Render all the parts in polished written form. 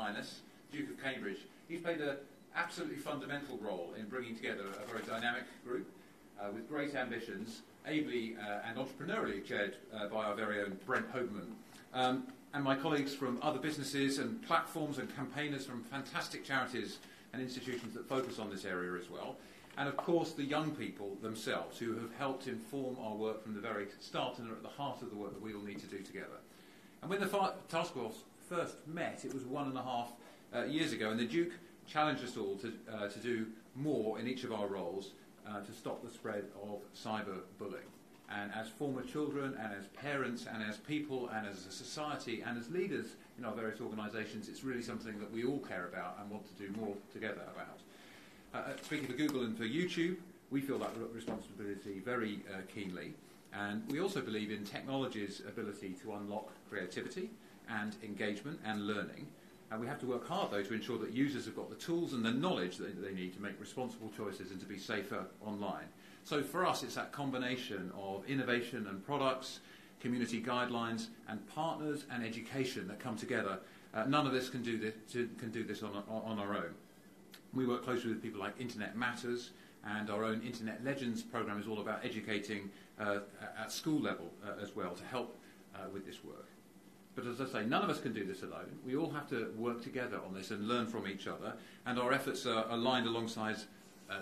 Highness, Duke of Cambridge, he's played an absolutely fundamental role in bringing together a very dynamic group with great ambitions, ably and entrepreneurially chaired by our very own Brent Hoberman. And my colleagues from other businesses and platforms and campaigners from fantastic charities and institutions that focus on this area as well. And of course the young people themselves who have helped inform our work from the very start and are at the heart of the work that we all need to do together. And when the task force first met, it was 1.5 years ago, and the Duke challenged us all to do more in each of our roles to stop the spread of cyberbullying. And as former children, and as parents, and as people, and as a society, and as leaders in our various organisations, it's really something that we all care about and want to do more together about. Speaking for Google and for YouTube, we feel that responsibility very keenly. And we also believe in technology's ability to unlock creativity and engagement and learning. And we have to work hard, though, to ensure that users have got the tools and the knowledge that they need to make responsible choices and to be safer online. So for us, it's that combination of innovation and products, community guidelines, and partners and education that come together. None of this can do this on our own. We work closely with people like Internet Matters, and our own Internet Legends program is all about educating at school level as well to help with this work. But as I say, none of us can do this alone. We all have to work together on this and learn from each other, and our efforts are aligned alongside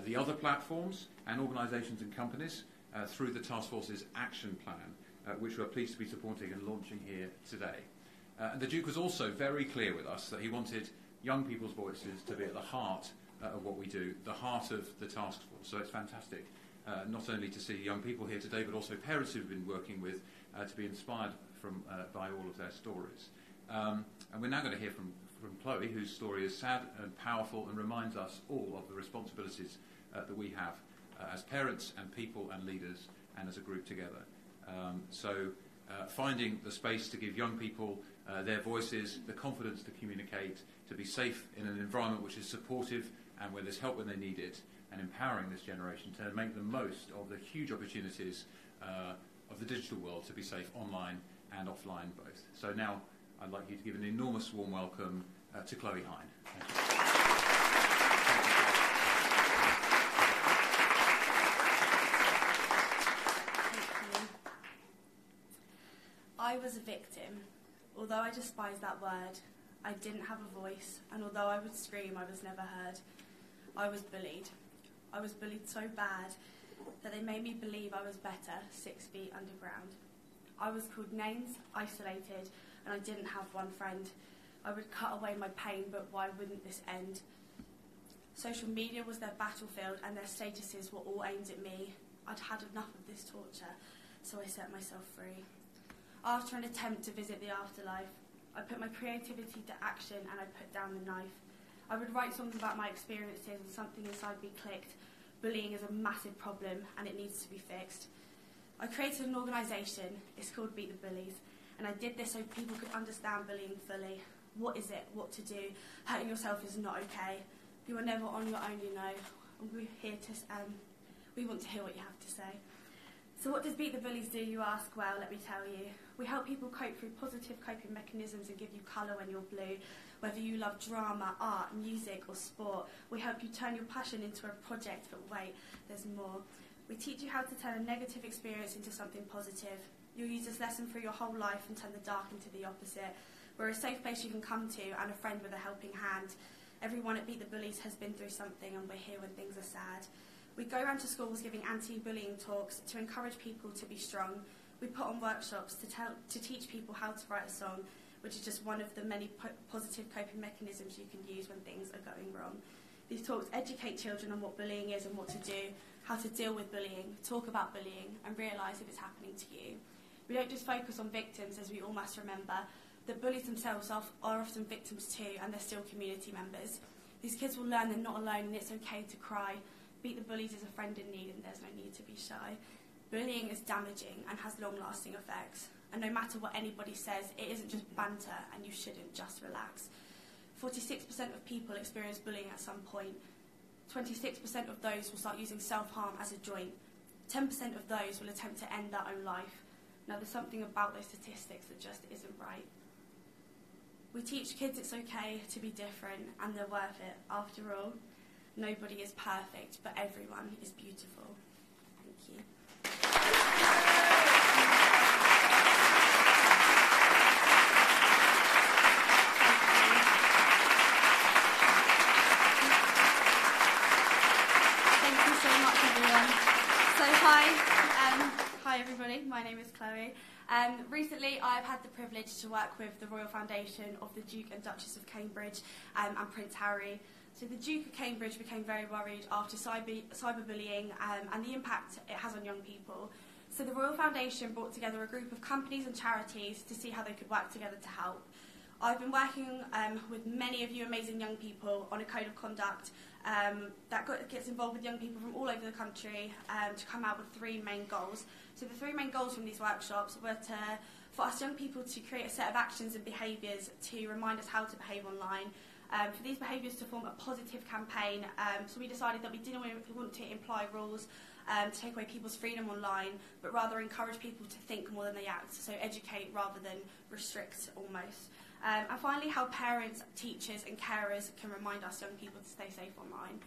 the other platforms and organisations and companies through the Task Force's action plan, which we're pleased to be supporting and launching here today. And the Duke was also very clear with us that he wanted young people's voices to be at the heart of what we do, the heart of the Task Force. So it's fantastic not only to see young people here today, but also parents who've been working with to be inspired by all of their stories. And we're now going to hear from Chloe, whose story is sad and powerful and reminds us all of the responsibilities that we have as parents and people and leaders and as a group together. So finding the space to give young people their voices, the confidence to communicate, to be safe in an environment which is supportive and where there's help when they need it, and empowering this generation to make the most of the huge opportunities of the digital world to be safe online and offline both. So now I'd like you to give an enormous warm welcome to Chloe Hine. Thank you. I was a victim. Although I despise that word, I didn't have a voice, and although I would scream, I was never heard. I was bullied. I was bullied so bad that they made me believe I was better 6 feet underground. I was called names, isolated, and I didn't have one friend. I would cut away my pain, but why wouldn't this end? Social media was their battlefield, and their statuses were all aimed at me. I'd had enough of this torture, so I set myself free. After an attempt to visit the afterlife, I put my creativity to action and I put down the knife. I would write songs about my experiences and something inside me clicked. Bullying is a massive problem and it needs to be fixed. I created an organisation, it's called Beat the Bullies, and I did this so people could understand bullying fully. What is it? What to do? Hurting yourself is not okay. You are never on your own, you know. We're here to, we want to hear what you have to say. So what does Beat the Bullies do, you ask? Well, let me tell you. We help people cope through positive coping mechanisms and give you colour when you're blue. Whether you love drama, art, music or sport, we help you turn your passion into a project, but wait, there's more. We teach you how to turn a negative experience into something positive. You'll use this lesson through your whole life and turn the dark into the opposite. We're a safe place you can come to and a friend with a helping hand. Everyone at Beat the Bullies has been through something and we're here when things are sad. We go around to schools giving anti-bullying talks to encourage people to be strong. We put on workshops to teach people how to write a song, which is just one of the many positive coping mechanisms you can use when things are going wrong. These talks educate children on what bullying is and what to do, how to deal with bullying, talk about bullying, and realise if it's happening to you. We don't just focus on victims, as we all must remember, that bullies themselves are often victims too, and they're still community members. These kids will learn they're not alone and it's okay to cry. Beat the Bullies is a friend in need and there's no need to be shy. Bullying is damaging and has long-lasting effects. And no matter what anybody says, it isn't just banter and you shouldn't just relax. 46% of people experience bullying at some point. 26% of those will start using self-harm as a joint. 10% of those will attempt to end their own life. Now there's something about those statistics that just isn't right. We teach kids it's okay to be different and they're worth it. After all, nobody is perfect, but everyone is beautiful. Thank you. Thank you so much, everyone. So hi everybody, my name is Chloe. Recently I've had the privilege to work with the Royal Foundation of the Duke and Duchess of Cambridge and Prince Harry. So the Duke of Cambridge became very worried after cyberbullying and the impact it has on young people. So the Royal Foundation brought together a group of companies and charities to see how they could work together to help. I've been working with many of you amazing young people on a code of conduct that gets involved with young people from all over the country to come out with 3 main goals. So the 3 main goals from these workshops were for us young people to create a set of actions and behaviours to remind us how to behave online, for these behaviours to form a positive campaign. So we decided that we didn't want to imply rules to take away people's freedom online, but rather encourage people to think more than they act, so educate rather than restrict almost. And finally, how parents, teachers and carers can remind us young people to stay safe online.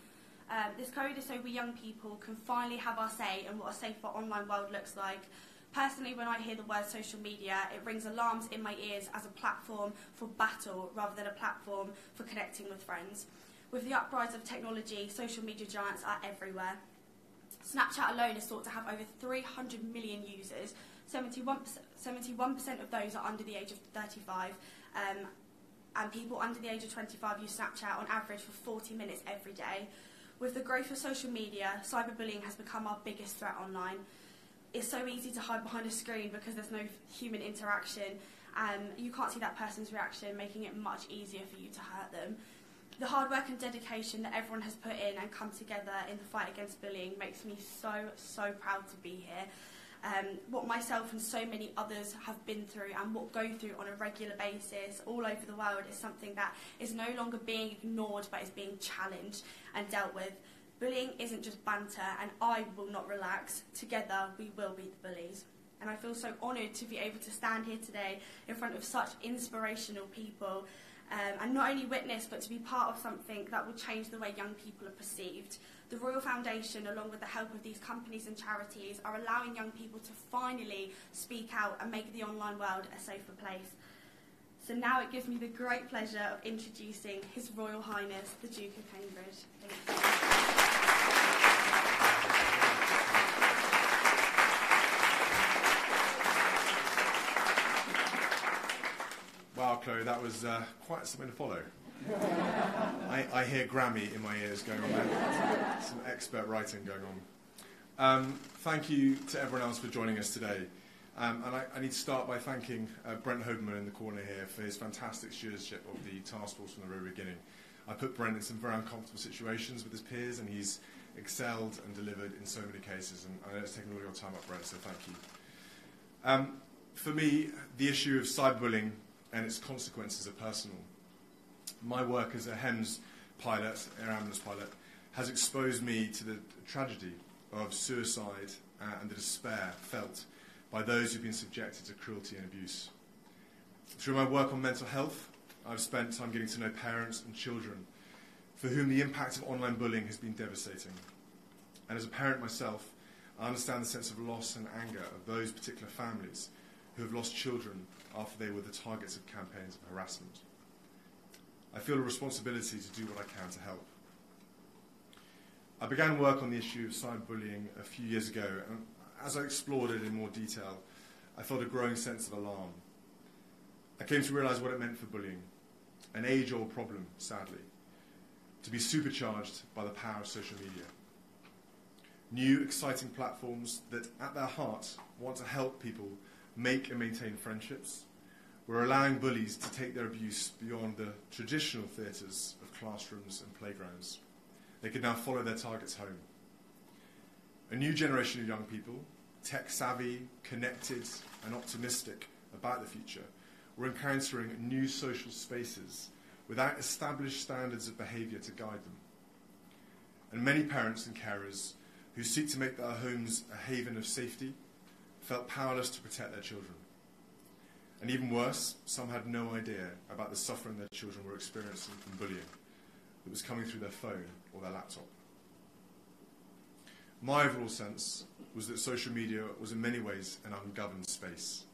This code is so we young people can finally have our say in what a safer online world looks like. Personally, when I hear the word social media, it rings alarms in my ears as a platform for battle rather than a platform for connecting with friends. With the uprise of technology, social media giants are everywhere. Snapchat alone is thought to have over 300 million users. 71% of those are under the age of 35. And people under the age of 25 use Snapchat on average for 40 minutes every day. With the growth of social media, cyberbullying has become our biggest threat online. It's so easy to hide behind a screen because there's no human interaction and you can't see that person's reaction, making it much easier for you to hurt them. The hard work and dedication that everyone has put in and come together in the fight against bullying makes me so proud to be here. What myself and so many others have been through and what go through on a regular basis all over the world is something that is no longer being ignored but is being challenged and dealt with. Bullying isn't just banter and I will not relax. Together we will beat the bullies. And I feel so honoured to be able to stand here today in front of such inspirational people and not only witness but to be part of something that will change the way young people are perceived. The Royal Foundation, along with the help of these companies and charities, are allowing young people to finally speak out and make the online world a safer place. So now it gives me the great pleasure of introducing His Royal Highness, the Duke of Cambridge. Thank you. Wow, Chloe, that was quite something to follow. I hear Grammy in my ears going on there. Some expert writing going on. Thank you to everyone else for joining us today. And I need to start by thanking Brent Hoberman in the corner here for his fantastic stewardship of the Taskforce from the very beginning. I put Brent in some very uncomfortable situations with his peers, and he's excelled and delivered in so many cases. And I know it's taken all your time up, Brent, so thank you. For me, the issue of cyberbullying and its consequences are personal. My work as a HEMS pilot, air ambulance pilot, has exposed me to the tragedy of suicide and the despair felt by those who've been subjected to cruelty and abuse. Through my work on mental health, I've spent time getting to know parents and children for whom the impact of online bullying has been devastating. And as a parent myself, I understand the sense of loss and anger of those particular families who have lost children after they were the targets of campaigns of harassment. I feel a responsibility to do what I can to help. I began work on the issue of cyberbullying a few years ago, and as I explored it in more detail, I felt a growing sense of alarm. I came to realise what it meant for bullying, an age-old problem, sadly, to be supercharged by the power of social media. New, exciting platforms that, at their heart, want to help people make and maintain friendships. We're allowing bullies to take their abuse beyond the traditional theatres of classrooms and playgrounds. They can now follow their targets home. A new generation of young people, tech-savvy, connected and optimistic about the future, were encountering new social spaces without established standards of behaviour to guide them. And many parents and carers who seek to make their homes a haven of safety felt powerless to protect their children. And even worse, some had no idea about the suffering their children were experiencing from bullying that was coming through their phone or their laptop. My overall sense was that social media was in many ways an ungoverned space,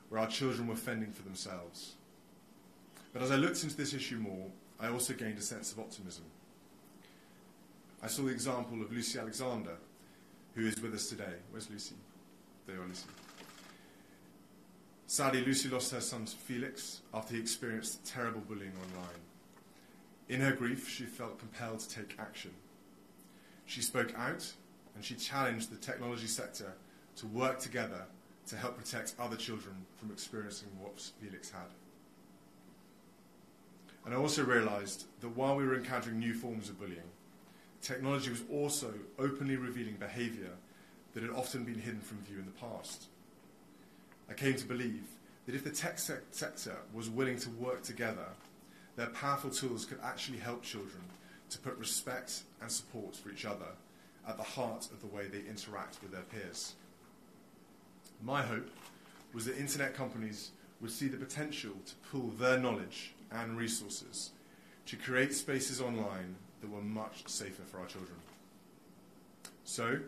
where our children were fending for themselves. But as I looked into this issue more, I also gained a sense of optimism. I saw the example of Lucy Alexander, who is with us today. Where's Lucy? There you are, Lucy. Sadly, Lucy lost her son Felix after he experienced terrible bullying online. In her grief, she felt compelled to take action. She spoke out, and she challenged the technology sector to work together to help protect other children from experiencing what Felix had. And I also realised that while we were encountering new forms of bullying, technology was also openly revealing behaviour that had often been hidden from view in the past. I came to believe that if the tech sector was willing to work together, their powerful tools could actually help children to put respect and support for each other at the heart of the way they interact with their peers. My hope was that internet companies would see the potential to pool their knowledge and resources to create spaces online that were much safer for our children. So,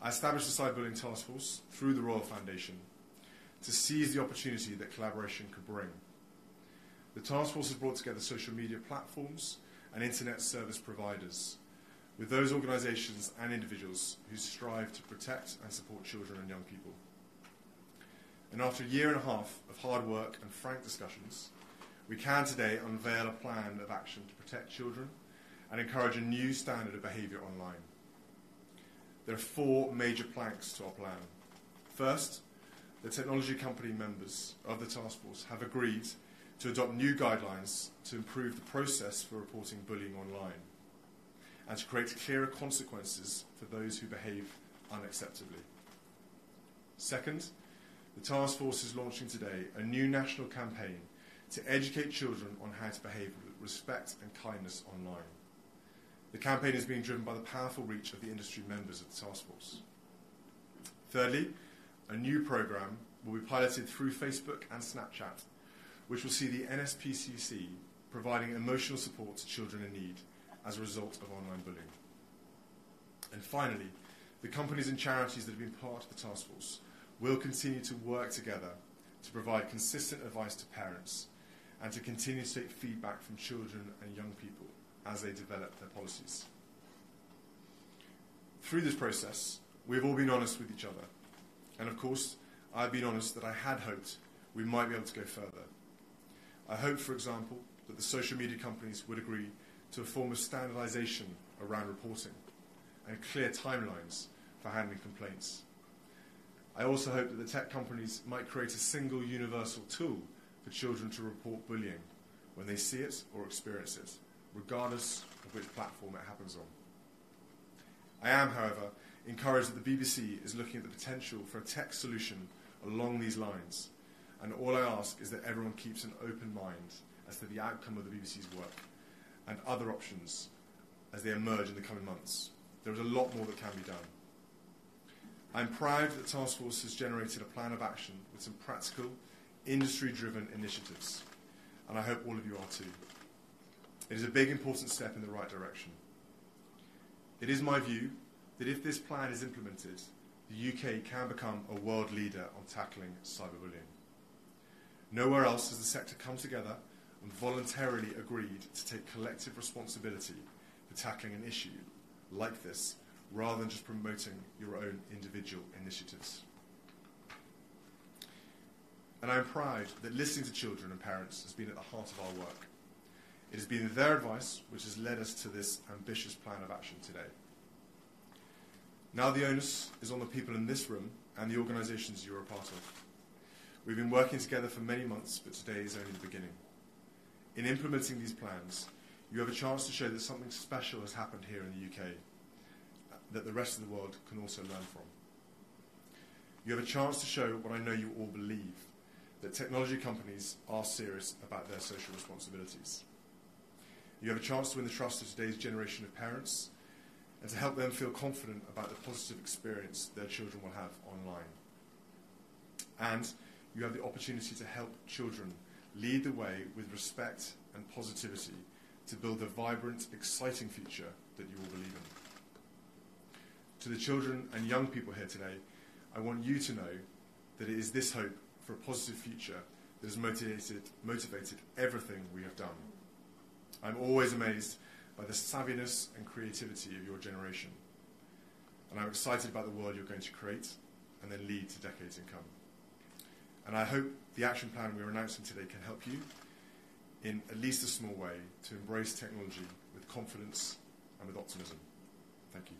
I established the Cyberbullying Taskforce through the Royal Foundation to seize the opportunity that collaboration could bring. The Taskforce has brought together social media platforms and internet service providers with those organisations and individuals who strive to protect and support children and young people. And after a year and a half of hard work and frank discussions, we can today unveil a plan of action to protect children and encourage a new standard of behaviour online. There are 4 major planks to our plan. First, the technology company members of the task force have agreed to adopt new guidelines to improve the process for reporting bullying online and to create clearer consequences for those who behave unacceptably. Second, the task force is launching today a new national campaign to educate children on how to behave with respect and kindness online. The campaign is being driven by the powerful reach of the industry members of the task force. Thirdly, a new programme will be piloted through Facebook and Snapchat, which will see the NSPCC providing emotional support to children in need as a result of online bullying. And finally, the companies and charities that have been part of the task force will continue to work together to provide consistent advice to parents and to continue to take feedback from children and young people as they develop their policies. Through this process, we have all been honest with each other. And of course, I've been honest that I had hoped we might be able to go further. I hoped, for example, that the social media companies would agree to a form of standardisation around reporting and clear timelines for handling complaints. I also hoped that the tech companies might create a single universal tool for children to report bullying when they see it or experience it, regardless of which platform it happens on. I am, however, encouraged that the BBC is looking at the potential for a tech solution along these lines, and all I ask is that everyone keeps an open mind as to the outcome of the BBC's work and other options as they emerge in the coming months. There is a lot more that can be done. I'm proud that the task force has generated a plan of action with some practical, industry-driven initiatives, and I hope all of you are too. It is a big, important step in the right direction. It is my view that if this plan is implemented, the UK can become a world leader on tackling cyberbullying. Nowhere else has the sector come together and voluntarily agreed to take collective responsibility for tackling an issue like this, rather than just promoting your own individual initiatives. And I am proud that listening to children and parents has been at the heart of our work. It has been their advice which has led us to this ambitious plan of action today. Now the onus is on the people in this room and the organisations you are a part of. We've been working together for many months, but today is only the beginning. In implementing these plans, you have a chance to show that something special has happened here in the UK that the rest of the world can also learn from. You have a chance to show what I know you all believe, that technology companies are serious about their social responsibilities. You have a chance to win the trust of today's generation of parents and to help them feel confident about the positive experience their children will have online. And you have the opportunity to help children lead the way with respect and positivity to build the vibrant, exciting future that you all believe in. To the children and young people here today, I want you to know that it is this hope for a positive future that has motivated everything we have done. I'm always amazed by the savviness and creativity of your generation, and I'm excited about the world you're going to create and then lead to decades in come. And I hope the action plan we're announcing today can help you, in at least a small way, to embrace technology with confidence and with optimism. Thank you.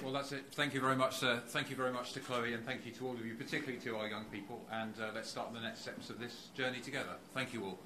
Well, that's it. Thank you very much, sir. Thank you very much to Chloe, and thank you to all of you, particularly to our young people. And let's start the next steps of this journey together. Thank you all.